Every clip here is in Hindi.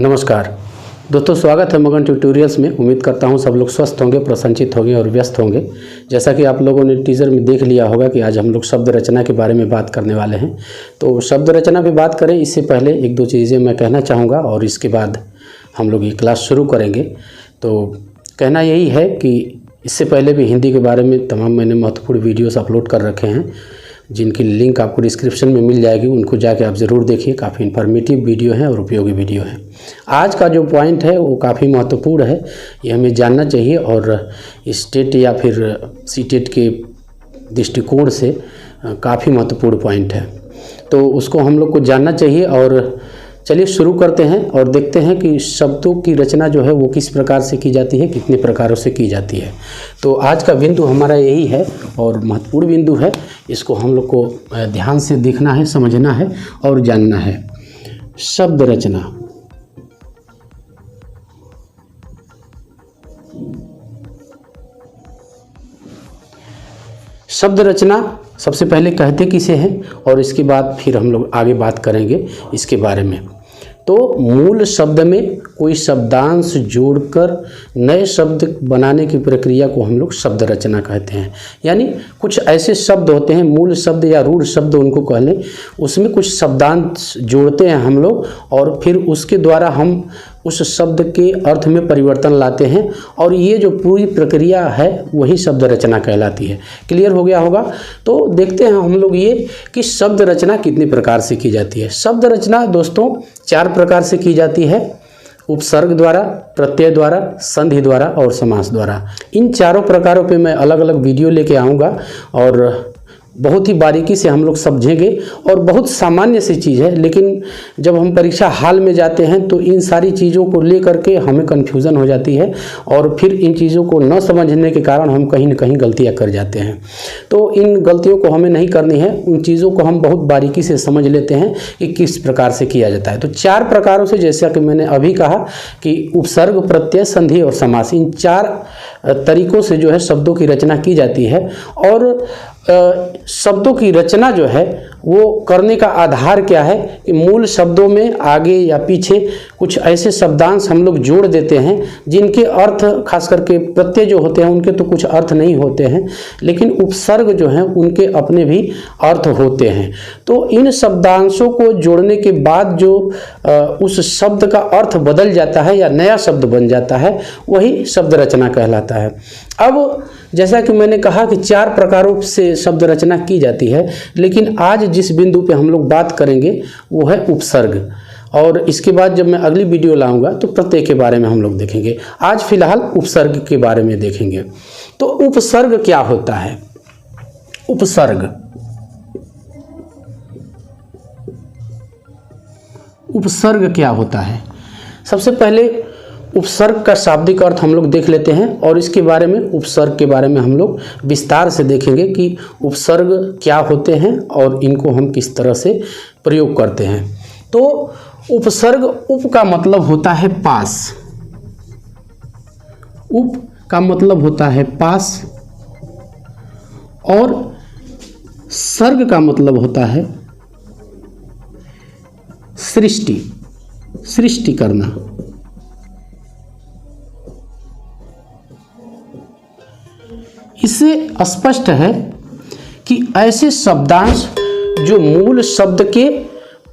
नमस्कार दोस्तों, स्वागत है मगन ट्यूटोरियल्स में। उम्मीद करता हूं सब लोग स्वस्थ होंगे, प्रसन्नचित होंगे और व्यस्त होंगे। जैसा कि आप लोगों ने टीज़र में देख लिया होगा कि आज हम लोग शब्द रचना के बारे में बात करने वाले हैं। तो शब्द रचना पे बात करें इससे पहले एक दो चीज़ें मैं कहना चाहूँगा और इसके बाद हम लोग ये क्लास शुरू करेंगे। तो कहना यही है कि इससे पहले भी हिंदी के बारे में तमाम मैंने महत्वपूर्ण वीडियोस अपलोड कर रखे हैं, जिनकी लिंक आपको डिस्क्रिप्शन में मिल जाएगी। उनको जाके आप ज़रूर देखिए, काफ़ी इन्फॉर्मेटिव वीडियो है और उपयोगी वीडियो है। आज का जो पॉइंट है वो काफ़ी महत्वपूर्ण है, ये हमें जानना चाहिए और स्टेट या फिर सीटेट के दृष्टिकोण से काफ़ी महत्वपूर्ण पॉइंट है, तो उसको हम लोग को जानना चाहिए। और चलिए शुरू करते हैं और देखते हैं कि शब्दों की रचना जो है वो किस प्रकार से की जाती है, कितने प्रकारों से की जाती है। तो आज का बिंदु हमारा यही है और महत्वपूर्ण बिंदु है, इसको हम लोग को ध्यान से देखना है, समझना है और जानना है। शब्द रचना। शब्द रचना सबसे पहले कहते किसे हैं और इसके बाद फिर हम लोग आगे बात करेंगे इसके बारे में। तो मूल शब्द में कोई शब्दांश जोड़कर नए शब्द बनाने की प्रक्रिया को हम लोग शब्द रचना कहते हैं। यानी कुछ ऐसे शब्द होते हैं, मूल शब्द या रूढ़ शब्द उनको कह लें, उसमें कुछ शब्दांश जोड़ते हैं हम लोग और फिर उसके द्वारा हम उस शब्द के अर्थ में परिवर्तन लाते हैं और ये जो पूरी प्रक्रिया है वही शब्द रचना कहलाती है। क्लियर हो गया होगा। तो देखते हैं हम लोग ये कि शब्द रचना कितने प्रकार से की जाती है। शब्द रचना दोस्तों 4 प्रकार से की जाती है: उपसर्ग द्वारा, प्रत्यय द्वारा, संधि द्वारा और समास द्वारा। इन चारों प्रकारों पे मैं अलग अलग वीडियो लेके आऊँगा और बहुत ही बारीकी से हम लोग समझेंगे। और बहुत सामान्य सी चीज़ है, लेकिन जब हम परीक्षा हाल में जाते हैं तो इन सारी चीज़ों को लेकर के हमें कन्फ्यूज़न हो जाती है और फिर इन चीज़ों को न समझने के कारण हम कहीं न कहीं गलतियां कर जाते हैं। तो इन गलतियों को हमें नहीं करनी है, उन चीज़ों को हम बहुत बारीकी से समझ लेते हैं कि किस प्रकार से किया जाता है। तो 4 प्रकारों से, जैसा कि मैंने अभी कहा कि उपसर्ग, प्रत्यय, संधि और समास, इन 4 तरीकों से जो है शब्दों की रचना की जाती है। और शब्दों की रचना जो है वो करने का आधार क्या है कि मूल शब्दों में आगे या पीछे कुछ ऐसे शब्दांश हम लोग जोड़ देते हैं जिनके अर्थ, खास करके प्रत्यय जो होते हैं उनके तो कुछ अर्थ नहीं होते हैं, लेकिन उपसर्ग जो हैं उनके अपने भी अर्थ होते हैं। तो इन शब्दांशों को जोड़ने के बाद जो उस शब्द का अर्थ बदल जाता है या नया शब्द बन जाता है, वही शब्द रचना कहलाता है। अब जैसा कि मैंने कहा कि 4 प्रकारों से शब्द रचना की जाती है, लेकिन आज जिस बिंदु पे हम लोग बात करेंगे वो है उपसर्ग। और इसके बाद जब मैं अगली वीडियो लाऊंगा तो प्रत्यय के बारे में हम लोग देखेंगे। आज फिलहाल उपसर्ग के बारे में देखेंगे। तो उपसर्ग क्या होता है? उपसर्ग, उपसर्ग क्या होता है? सबसे पहले उपसर्ग का शाब्दिक अर्थ हम लोग देख लेते हैं और इसके बारे में, उपसर्ग के बारे में हम लोग विस्तार से देखेंगे कि उपसर्ग क्या होते हैं और इनको हम किस तरह से प्रयोग करते हैं। तो उपसर्ग, उप का मतलब होता है पास, उप का मतलब होता है पास, और सर्ग का मतलब होता है सृष्टि, सृष्टि करना। इससे स्पष्ट है कि ऐसे शब्दांश जो मूल शब्द के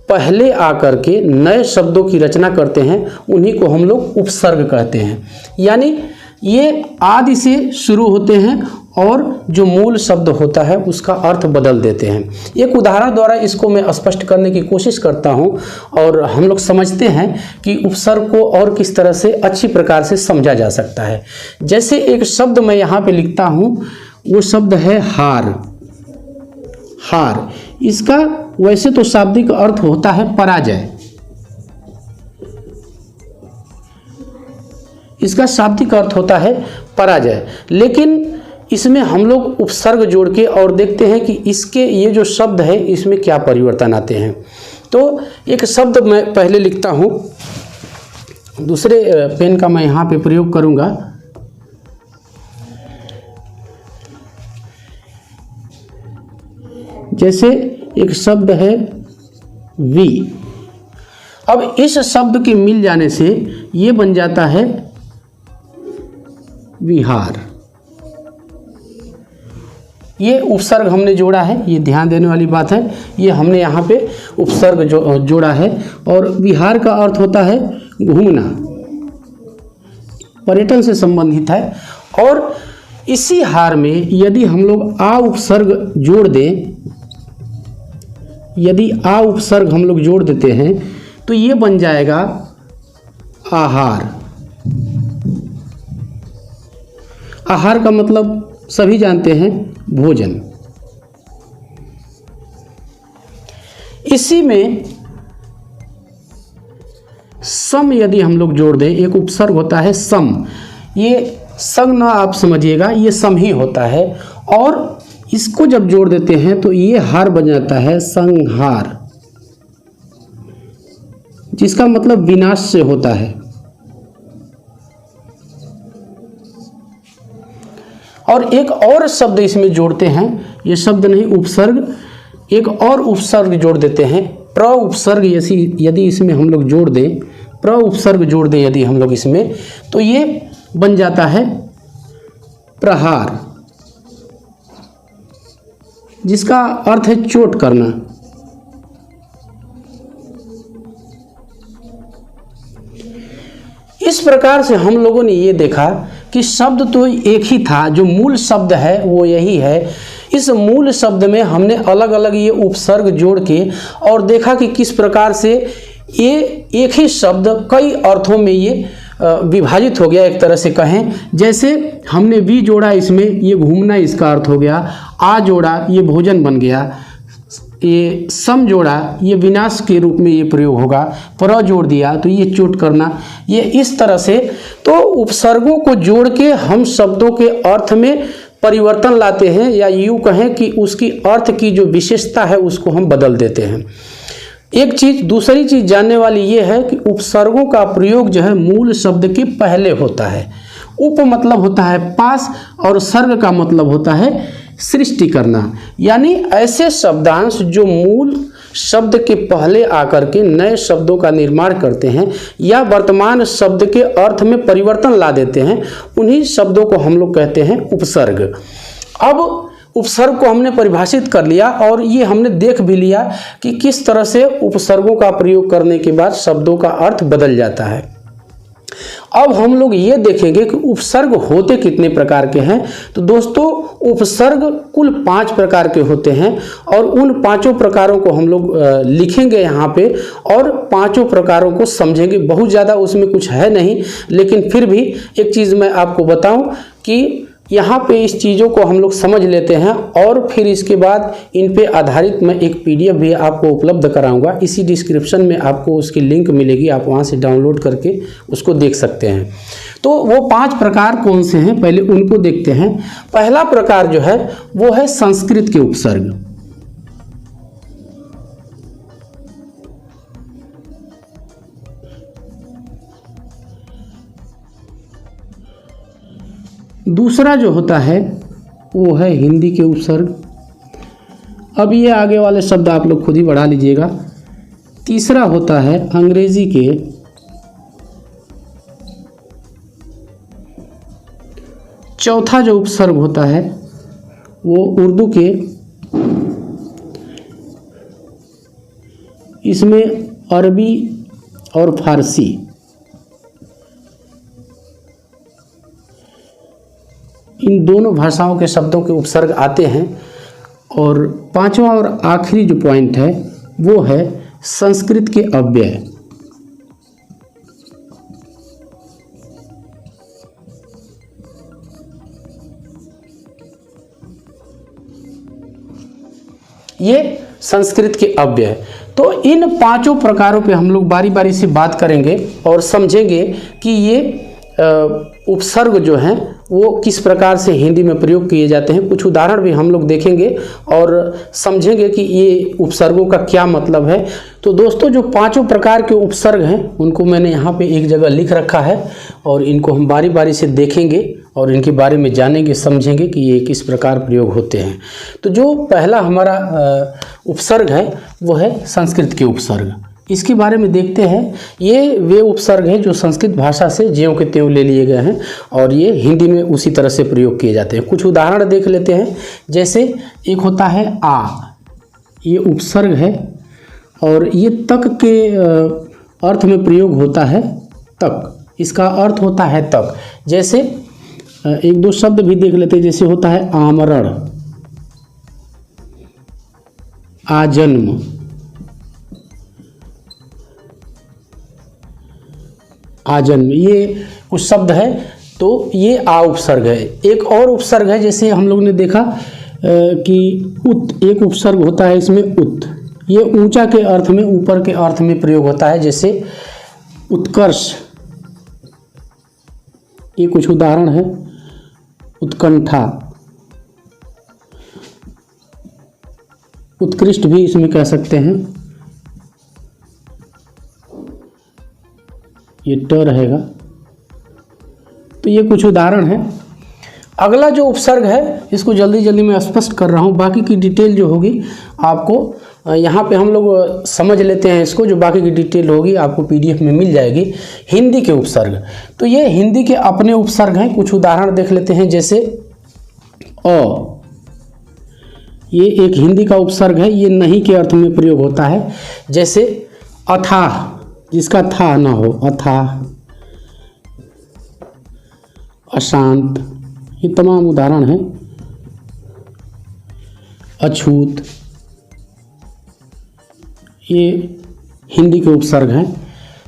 पहले आकर के नए शब्दों की रचना करते हैं उन्हीं को हम लोग उपसर्ग कहते हैं। यानी ये आदि से शुरू होते हैं और जो मूल शब्द होता है उसका अर्थ बदल देते हैं। एक उदाहरण द्वारा इसको मैं स्पष्ट करने की कोशिश करता हूं और हम लोग समझते हैं कि उपसर्ग को और किस तरह से अच्छी प्रकार से समझा जा सकता है। जैसे एक शब्द मैं यहाँ पे लिखता हूँ, वो शब्द है हार। हार, इसका वैसे तो शाब्दिक अर्थ होता है पराजय, इसका शाब्दिक अर्थ होता है पराजय, लेकिन इसमें हम लोग उपसर्ग जोड़ के और देखते हैं कि इसके ये जो शब्द है इसमें क्या परिवर्तन आते हैं। तो एक शब्द मैं पहले लिखता हूँ, दूसरे पेन का मैं यहाँ पे प्रयोग करूँगा। जैसे एक शब्द है वी, अब इस शब्द के मिल जाने से ये बन जाता है विहार। ये उपसर्ग हमने जोड़ा है, ये ध्यान देने वाली बात है, ये हमने यहाँ पे उपसर्ग जोड़ा है। और विहार का अर्थ होता है घूमना, पर्यटन से संबंधित है। और इसी हार में यदि हम लोग आ उपसर्ग जोड़ दें, यदि आ उपसर्ग हम लोग जोड़ देते हैं तो ये बन जाएगा आहार। आहार का मतलब सभी जानते हैं भोजन। इसी में सम यदि हम लोग जोड़ दें, एक उपसर्ग होता है सम, ये संग ना आप समझिएगा, ये सम ही होता है। और इसको जब जोड़ देते हैं तो ये हार बन जाता है संहार, जिसका मतलब विनाश से होता है। और एक और शब्द इसमें जोड़ते हैं, ये शब्द नहीं उपसर्ग, एक और उपसर्ग जोड़ देते हैं प्र उपसर्ग। यदि इसमें हम लोग जोड़ दें, प्र उपसर्ग जोड़ दें यदि हम लोग इसमें, तो ये बन जाता है प्रहार, जिसका अर्थ है चोट करना। इस प्रकार से हम लोगों ने ये देखा कि शब्द तो एक ही था, जो मूल शब्द है वो यही है। इस मूल शब्द में हमने अलग अलग ये उपसर्ग जोड़ के और देखा कि किस प्रकार से ये एक ही शब्द कई अर्थों में ये विभाजित हो गया। एक तरह से कहें, जैसे हमने वी जोड़ा, इसमें ये घूमना इसका अर्थ हो गया, आ जोड़ा ये भोजन बन गया, ये सम जोड़ा ये विनाश के रूप में ये प्रयोग होगा, पर जोड़ दिया तो ये चोट करना। ये इस तरह से तो उपसर्गों को जोड़ के हम शब्दों के अर्थ में परिवर्तन लाते हैं, या यूँ कहें कि उसकी अर्थ की जो विशेषता है उसको हम बदल देते हैं। एक चीज़, दूसरी चीज़ जानने वाली ये है कि उपसर्गों का प्रयोग जो है मूल शब्द के पहले होता है। उप मतलब होता है पास, और सर्ग का मतलब होता है सृष्टि करना, यानी ऐसे शब्दांश जो मूल शब्द के पहले आकर के नए शब्दों का निर्माण करते हैं या वर्तमान शब्द के अर्थ में परिवर्तन ला देते हैं, उन्हीं शब्दों को हम लोग कहते हैं उपसर्ग। अब उपसर्ग को हमने परिभाषित कर लिया और ये हमने देख भी लिया कि किस तरह से उपसर्गों का प्रयोग करने के बाद शब्दों का अर्थ बदल जाता है। अब हम लोग ये देखेंगे कि उपसर्ग होते कितने प्रकार के हैं। तो दोस्तों, उपसर्ग कुल 5 प्रकार के होते हैं और उन 5 प्रकारों को हम लोग लिखेंगे यहाँ पे और 5 प्रकारों को समझेंगे। बहुत ज़्यादा उसमें कुछ है नहीं, लेकिन फिर भी एक चीज़ मैं आपको बताऊं कि यहाँ पे इस चीज़ों को हम लोग समझ लेते हैं और फिर इसके बाद इन पे आधारित मैं एक PDF भी आपको उपलब्ध कराऊंगा। इसी डिस्क्रिप्शन में आपको उसकी लिंक मिलेगी, आप वहाँ से डाउनलोड करके उसको देख सकते हैं। तो वो 5 प्रकार कौन से हैं, पहले उनको देखते हैं। पहला प्रकार जो है वो है संस्कृत के उपसर्ग। दूसरा जो होता है वो है हिंदी के उपसर्ग। अब ये आगे वाले शब्द आप लोग खुद ही बढ़ा लीजिएगा। तीसरा होता है अंग्रेजी के। चौथा जो उपसर्ग होता है वो उर्दू के। इसमें अरबी और फारसी, इन दोनों भाषाओं के शब्दों के उपसर्ग आते हैं। और 5वां और आखिरी जो पॉइंट है वो है संस्कृत के अव्यय। ये संस्कृत के अव्यय। तो इन 5 प्रकारों पे हम लोग बारी बारी से बात करेंगे और समझेंगे कि ये उपसर्ग जो हैं वो किस प्रकार से हिंदी में प्रयोग किए जाते हैं। कुछ उदाहरण भी हम लोग देखेंगे और समझेंगे कि ये उपसर्गों का क्या मतलब है। तो दोस्तों, जो 5 प्रकार के उपसर्ग हैं उनको मैंने यहाँ पे एक जगह लिख रखा है और इनको हम बारी बारी से देखेंगे और इनके बारे में जानेंगे, समझेंगे कि ये किस प्रकार प्रयोग होते हैं। तो जो पहला हमारा उपसर्ग है वो है संस्कृत के उपसर्ग। इसके बारे में देखते हैं। ये वे उपसर्ग हैं जो संस्कृत भाषा से ज्यों के त्यों ले लिए गए हैं और ये हिंदी में उसी तरह से प्रयोग किए जाते हैं। कुछ उदाहरण देख लेते हैं। जैसे एक होता है आ, ये उपसर्ग है और ये तक के अर्थ में प्रयोग होता है। तक, इसका अर्थ होता है तक। जैसे एक दो शब्द भी देख लेते हैं। जैसे होता है आमरण, आजन्म, आजन्म, ये कुछ शब्द है तो ये आ उपसर्ग है। एक और उपसर्ग है, जैसे हम लोग ने देखा कि उत, एक उपसर्ग होता है इसमें उत, ये ऊंचा के अर्थ में, ऊपर के अर्थ में प्रयोग होता है। जैसे उत्कर्ष, ये कुछ उदाहरण है। उत्कंठा, उत्कृष्ट भी इसमें कह सकते हैं, ये ट रहेगा। तो ये कुछ उदाहरण है। अगला जो उपसर्ग है इसको जल्दी जल्दी मैं स्पष्ट कर रहा हूँ, बाकी की डिटेल जो होगी आपको यहाँ पे हम लोग समझ लेते हैं इसको। जो बाकी की डिटेल होगी आपको पीडीएफ में मिल जाएगी। हिंदी के उपसर्ग, तो ये हिंदी के अपने उपसर्ग हैं। कुछ उदाहरण देख लेते हैं। जैसे अ, ये एक हिंदी का उपसर्ग है, ये नहीं के अर्थ में प्रयोग होता है। जैसे अथाह, जिसका था ना हो, अथाह, अशांत, ये तमाम उदाहरण हैं। अछूत, ये हिंदी के उपसर्ग हैं।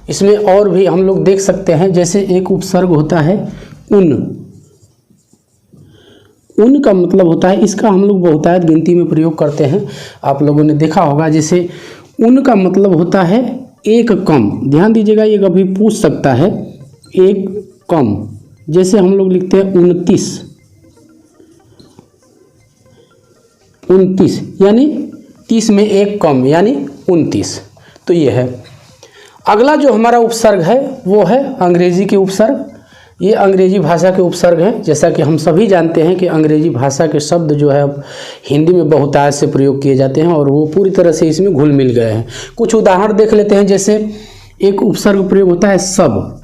इसमें और भी हम लोग देख सकते हैं। जैसे एक उपसर्ग होता है उन, उन का मतलब होता है, इसका हम लोग बहुतायत गिनती में प्रयोग करते हैं, आप लोगों ने देखा होगा। जैसे उन का मतलब होता है एक कम, ध्यान दीजिएगा, ये कभी पूछ सकता है, एक कम। जैसे हम लोग लिखते हैं 29, 29 यानी 30 में एक कम यानी 29। तो ये है। अगला जो हमारा उपसर्ग है वो है अंग्रेजी के उपसर्ग। ये अंग्रेजी भाषा के उपसर्ग हैं। जैसा कि हम सभी जानते हैं कि अंग्रेजी भाषा के शब्द जो है अब हिंदी में बहुतायत से प्रयोग किए जाते हैं और वो पूरी तरह से इसमें घुल मिल गए हैं। कुछ उदाहरण देख लेते हैं। जैसे एक उपसर्ग प्रयोग होता है सब,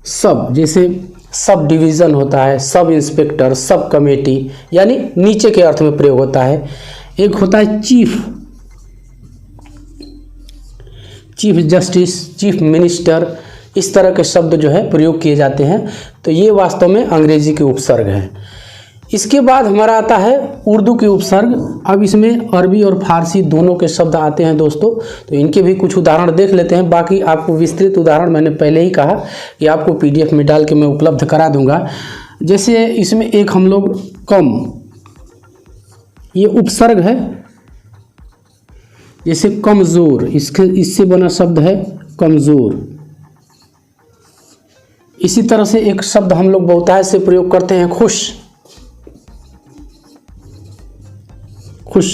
सब, जैसे सब डिवीज़न होता है, सब इंस्पेक्टर, सब कमेटी, यानी नीचे के अर्थ में प्रयोग होता है। एक होता है chief, chief justice, chief minister, इस तरह के शब्द जो है प्रयोग किए जाते हैं। तो ये वास्तव में अंग्रेजी के उपसर्ग हैं। इसके बाद हमारा आता है उर्दू के उपसर्ग। अब इसमें अरबी और फारसी दोनों के शब्द आते हैं दोस्तों, तो इनके भी कुछ उदाहरण देख लेते हैं। बाकी आपको विस्तृत उदाहरण मैंने पहले ही कहा कि आपको पीडीएफ में डाल के मैं उपलब्ध करा दूंगा। जैसे इसमें एक हम लोग कम, ये उपसर्ग है। जैसे कमज़ोर, इससे बना शब्द है कमज़ोर। इसी तरह से एक शब्द हम लोग बहुतायत से प्रयोग करते हैं खुश, खुश,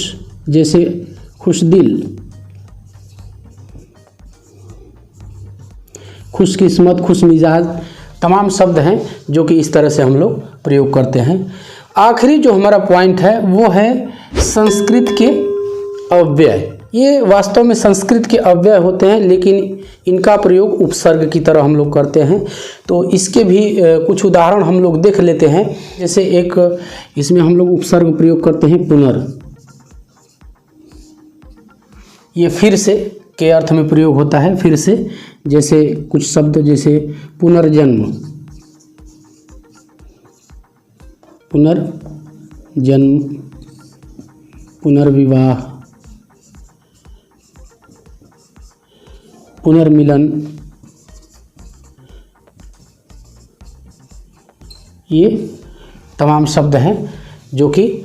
जैसे खुशदिल, खुशकिस्मत, खुश मिजाज, तमाम शब्द हैं जो कि इस तरह से हम लोग प्रयोग करते हैं। आखिरी जो हमारा पॉइंट है वो है संस्कृत के अव्यय। ये वास्तव में संस्कृत के अव्यय होते हैं, लेकिन इनका प्रयोग उपसर्ग की तरह हम लोग करते हैं। तो इसके भी कुछ उदाहरण हम लोग देख लेते हैं। जैसे एक इसमें हम लोग उपसर्ग प्रयोग करते हैं पुनर, ये फिर से के अर्थ में प्रयोग होता है, फिर से। जैसे कुछ शब्द जैसे पुनर्जन्म, पुनर्जन्म, पुनर्विवाह, पुनर्मिलन, ये तमाम शब्द हैं जो कि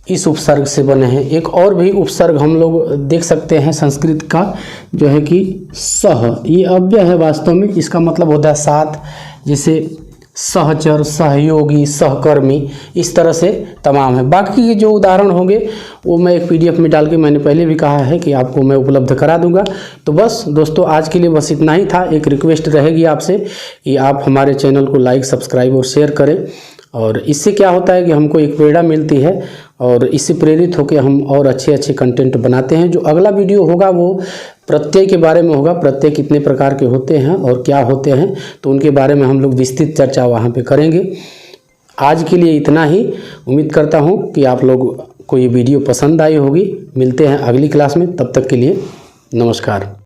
इस उपसर्ग से बने हैं। एक और भी उपसर्ग हम लोग देख सकते हैं संस्कृत का, जो है कि सह, ये अव्यय है वास्तव में, इसका मतलब होता है साथ। जैसे सहचर, सहयोगी, सहकर्मी, इस तरह से तमाम है। बाकी के जो उदाहरण होंगे वो मैं एक पीडीएफ में डाल के, मैंने पहले भी कहा है कि आपको मैं उपलब्ध करा दूंगा। तो बस दोस्तों आज के लिए बस इतना ही था। एक रिक्वेस्ट रहेगी आपसे कि आप हमारे चैनल को लाइक, सब्सक्राइब और शेयर करें और इससे क्या होता है कि हमको एक प्रेरणा मिलती है और इससे प्रेरित होकर हम और अच्छे अच्छे कंटेंट बनाते हैं। जो अगला वीडियो होगा वो प्रत्यय के बारे में होगा। प्रत्यय कितने प्रकार के होते हैं और क्या होते हैं, तो उनके बारे में हम लोग विस्तृत चर्चा वहाँ पे करेंगे। आज के लिए इतना ही। उम्मीद करता हूँ कि आप लोग को ये वीडियो पसंद आई होगी। मिलते हैं अगली क्लास में, तब तक के लिए नमस्कार।